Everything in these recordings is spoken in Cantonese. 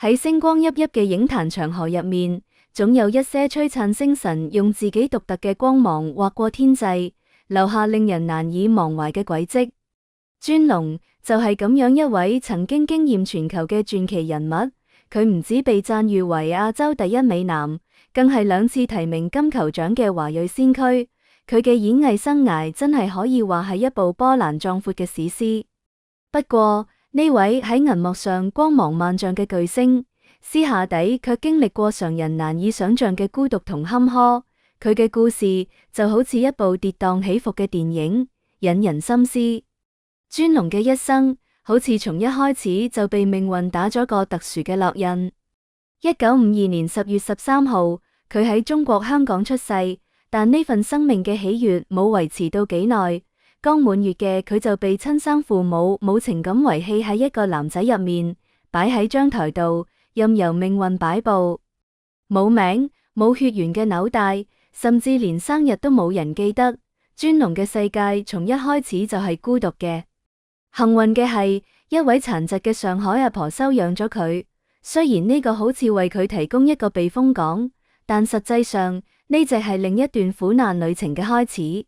喺星光熠熠嘅影壇長河入面，總有一些璀璨星辰用自己獨特嘅光芒劃過天際，留下令人難以忘懷嘅軌跡。尊龍就係咁樣一位曾經驚艷全球嘅傳奇人物。佢唔止被讚譽為亞洲第一美男，更係2次提名金球獎嘅華裔先驅。佢嘅演藝生涯真係可以話係一部波瀾壯闊嘅史詩。不過呢位喺銀幕上光芒萬丈嘅巨星，私下底卻經歷過常人難以想象嘅孤獨同坎坷。佢嘅故事就好似一部跌宕起伏嘅電影，引人深思。尊龍嘅一生好似從一開始就被命運打咗個特殊嘅烙印。1952年10月13號，佢喺中國香港出世，但呢份生命嘅喜悅冇維持到幾耐。剛滿月嘅佢就被親生父母冇情感遺棄喺一個男仔入面，擺喺張台度，任由命運擺布。冇名、冇血緣嘅紐帶，甚至連生日都冇人記得。尊龍嘅世界從一開始就係孤獨嘅。幸運嘅係，一位殘疾嘅上海阿婆收養咗佢。雖然呢個好似為佢提供一個避風港，但實際上呢只係另一段苦難旅程嘅開始。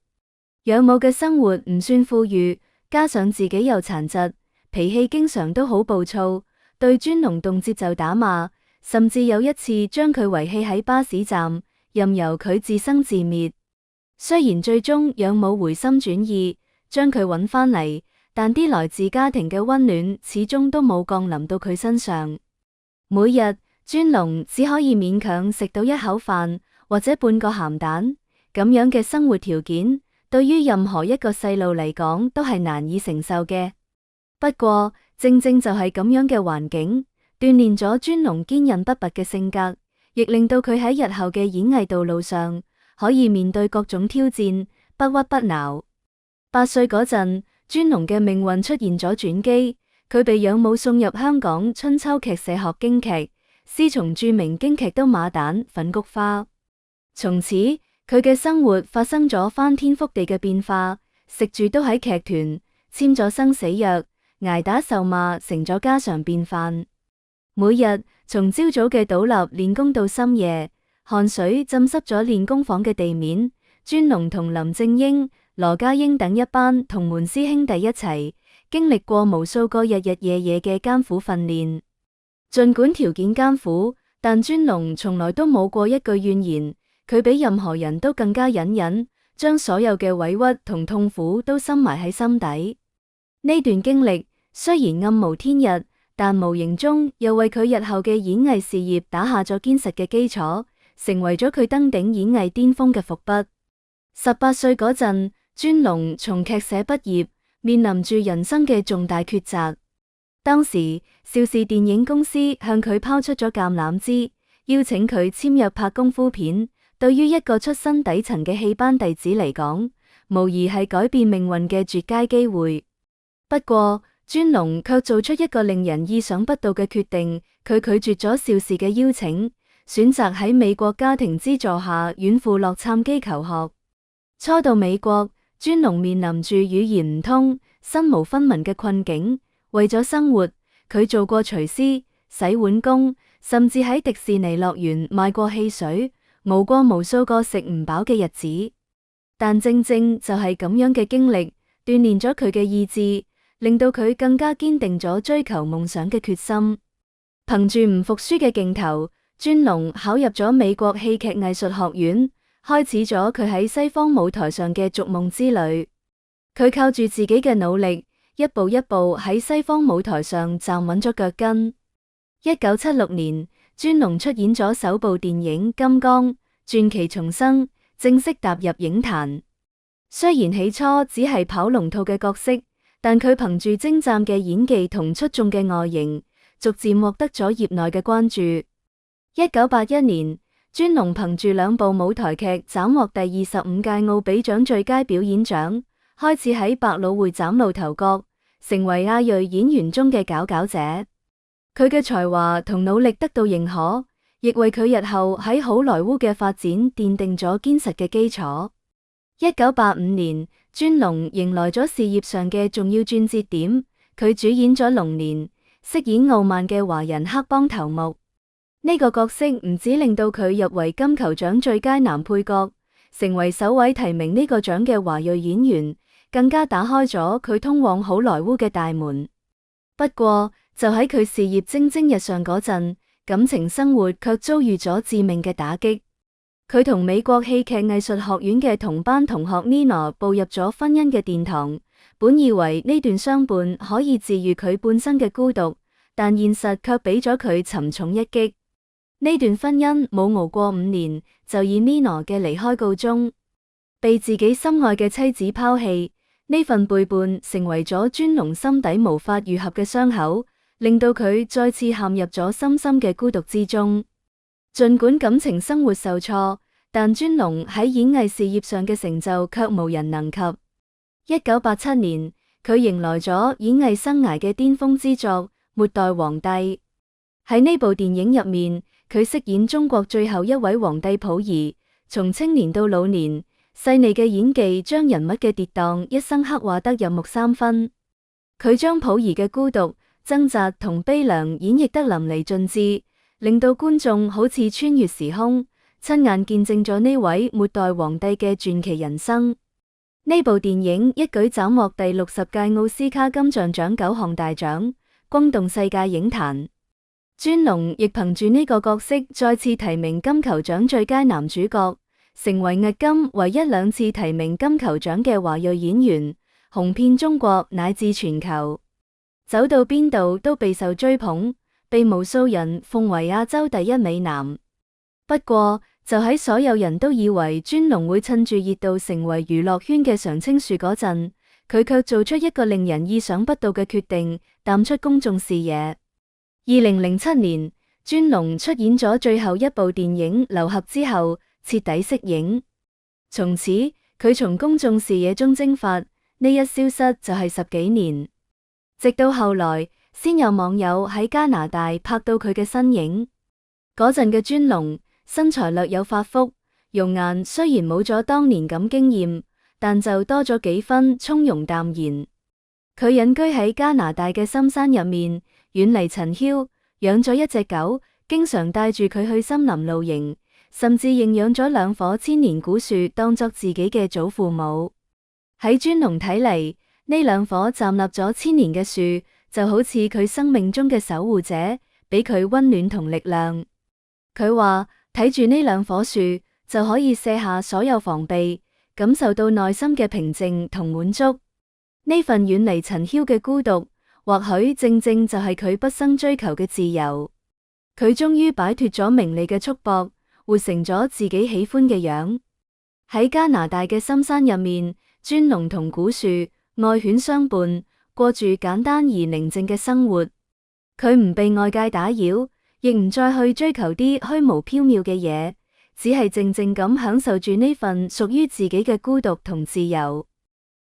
養母嘅生活唔算富裕，加上自己又殘疾，脾氣經常都好暴躁，對尊龍動輒就打罵，甚至有一次將佢遺棄喺巴士站，任由佢自生自滅。雖然最終養母回心轉意，將佢揾返嚟，但啲來自家庭嘅溫暖始終都冇降臨到佢身上。每日尊龍只可以勉強食到一口飯或者半個鹹蛋，咁樣嘅生活條件對於任何一個細路嚟講都係難以承受嘅。不過正正就係咁樣嘅環境，鍛煉咗尊龍堅韌不拔嘅性格，亦令到佢喺日後嘅演藝道路上可以面對各種挑戰，不屈不撓。8歲嗰陣，尊龍嘅命運出現咗轉機，佢被養母送入香港春秋劇社學京劇，師從著名京劇都馬旦、粉菊花。從此佢嘅生活發生咗翻天覆地嘅變化，食住都喺劇團，簽咗生死約，挨打受罵成咗家常便飯。每日從朝早嘅倒立練功到深夜，汗水浸濕咗練功房嘅地面。尊龍同林正英、羅家英等一班同門師兄弟一齊經歷過無數個日日夜夜嘅艱苦訓練。盡管條件艱苦，但尊龍從來都冇過一句怨言。佢比任何人都更加隱忍，將所有嘅委屈同痛苦都深埋喺心底。呢段經歷雖然暗無天日，但無形中又為佢日後嘅演藝事業打下咗堅實嘅基礎，成為咗佢登頂演藝巔峰嘅伏筆。18歲嗰陣，尊龍從劇社畢業，面臨住人生嘅重大抉擇。當時邵氏電影公司向佢拋出咗橄欖枝，邀請佢簽約拍功夫片。對於一個出身底層嘅戲班弟子嚟講，無疑係改變命運嘅絕佳機會。不過尊龍卻做出一個令人意想不到嘅決定，佢拒絕咗邵氏嘅邀請，選擇喺美國家庭資助下遠赴洛杉磯求學。初到美國，尊龍面臨住語言唔通、身無分文嘅困境。為咗生活，佢做過廚師、洗碗工，甚至喺迪士尼樂園賣過汽水，熬過無數個食唔飽嘅日子。但正正就係咁樣嘅經歷，鍛煉咗佢嘅意志，令到佢更加堅定咗追求夢想嘅決心。憑住唔服輸嘅勁頭，尊龍考入咗美國戲劇藝術學院，開始咗佢喺西方舞台上嘅逐夢之旅。佢靠住自己嘅努力，一步一步喺西方舞台上站穩咗腳跟。1976年，尊龍出演咗首部電影《金剛》，傳奇重生，正式踏入影壇。雖然起初只係跑龍套嘅角色，但佢憑住精湛嘅演技同出眾嘅外形，逐漸獲得咗業內嘅關注。1981年，尊龍憑住2部舞台劇斬獲第25屆奧比獎最佳表演獎，開始喺百老匯嶄露頭角，成為亞裔演員中嘅佼佼者。佢嘅才華同努力得到認可，亦為佢日後喺好萊塢嘅發展奠定咗堅實嘅基礎。1985年，尊龍迎來咗事業上嘅重要轉折點，佢主演咗《龍年》，飾演傲慢嘅華人黑幫頭目。呢個角色唔止令到佢入圍金球獎最佳男配角，成為首位提名呢個獎嘅華裔演員，更加打開咗佢通往好萊塢嘅大門。不過，就喺佢事業蒸蒸日上嗰陣，感情生活卻遭遇咗致命嘅打擊。佢同美國戲劇藝術學院嘅同班同學 Nina 步入咗婚姻嘅殿堂，本以為呢段相伴可以治癒佢半生嘅孤獨，但現實卻俾咗佢沉重一擊。呢段婚姻冇熬過5年，就以 Nina 嘅離開告終。被自己心愛嘅妻子拋棄，呢份背叛成為咗尊龍心底無法愈合嘅傷口，令到佢再次陷入咗深深嘅孤獨之中。儘管感情生活受挫，但尊龍喺演藝事業上嘅成就卻無人能及。1987年，佢迎來咗演藝生涯嘅巔峰之作《末代皇帝》。喺呢部電影入面，佢飾演中國最後一位皇帝溥儀，從青年到老年，細膩嘅演技將人物嘅跌宕一生刻畫得入木三分。佢將溥儀嘅孤獨、掙扎同悲涼演繹得淋漓盡致，令到觀眾好似穿越時空，親眼見證咗呢位末代皇帝嘅傳奇人生。呢部電影一舉斬獲第60屆奧斯卡金像獎9項大獎，轟動世界影壇。尊龍亦憑住呢個角色再次提名金球獎最佳男主角，成為迄今唯一2次提名金球獎嘅華裔演員，紅遍中國乃至全球，走到邊度都備受追捧，被無數人奉為亞洲第一美男。不過，就喺所有人都以為尊龍會趁住熱度成為娛樂圈嘅常青樹嗰陣，佢卻做出一個令人意想不到嘅決定，淡出公眾視野。2007年，尊龍出演咗最後一部電影《流俠》之後，徹底息影。從此，佢從公眾視野中蒸發，呢一消失就係10幾年。直到後來，先有網友喺加拿大拍到佢嘅身影。嗰陣嘅尊龍，身材略有發福，容顏雖然冇咗當年咁驚艷，但就多咗幾分從容淡然。佢隱居喺加拿大嘅深山入面，遠離塵囂，養咗一隻狗，經常帶住佢去森林露營，甚至認養咗2棵千年古樹當作自己嘅祖父母。喺尊龍睇嚟，呢2棵站立咗1000年嘅樹，就好似佢生命中嘅守護者，俾佢溫暖同力量。佢話睇住呢2棵樹，就可以卸下所有防備，感受到內心嘅平靜同滿足。呢份遠離塵囂嘅孤獨，或許正正就係佢畢生追求嘅自由。佢終於擺脫咗名利嘅束縛，活成咗自己喜歡嘅樣。喺加拿大嘅深山入面，尊龍同古樹、愛犬相伴，過住簡單而寧靜嘅生活。佢唔被外界打擾，亦唔再去追求啲虛無縹緲嘅嘢，只係靜靜咁享受住呢份屬於自己嘅孤獨同自由。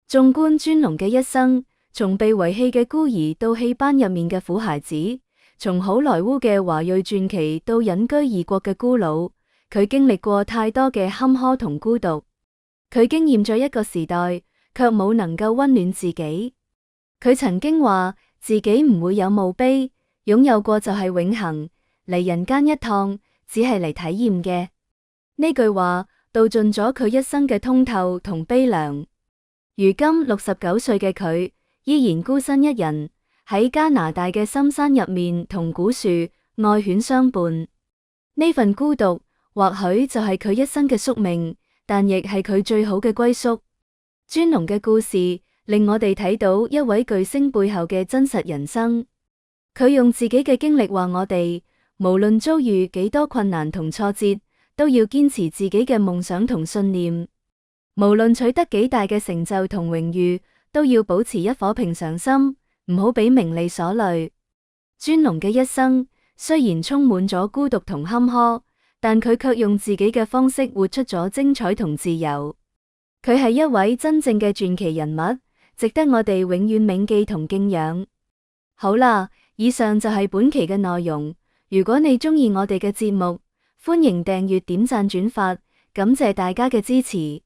縱觀尊龍嘅一生，從被遺棄嘅孤兒到戲班入面嘅苦孩子，從好萊塢嘅華裔傳奇到隱居異國嘅孤老，佢經歷過太多嘅坎坷同孤獨。佢經驗咗一個時代，卻冇能夠溫暖自己。佢曾經話自己唔會有墓碑，擁有過就係永恆，嚟人間一趟只係嚟體驗嘅。呢句話道盡咗佢一生嘅通透同悲涼。如今69歲嘅佢，依然孤身一人喺加拿大嘅深山入面，同古樹、愛犬相伴。呢份孤獨，或許就係佢一生嘅宿命，但亦係佢最好嘅歸宿。尊龍嘅故事令我哋睇到一位巨星背後嘅真實人生。佢用自己嘅經歷話我哋，無論遭遇幾多困難同挫折，都要堅持自己嘅夢想同信念。無論取得幾大嘅成就同榮譽，都要保持一顆平常心，唔好俾名利所累。尊龍嘅一生雖然充滿咗孤獨同坎坷，但佢卻用自己嘅方式活出咗精彩同自由。佢係一位真正嘅傳奇人物，值得我哋永遠銘記同敬仰。好啦，以上就係本期嘅內容。如果你鍾意我哋嘅節目，歡迎訂閱、點讚、轉發，感謝大家嘅支持。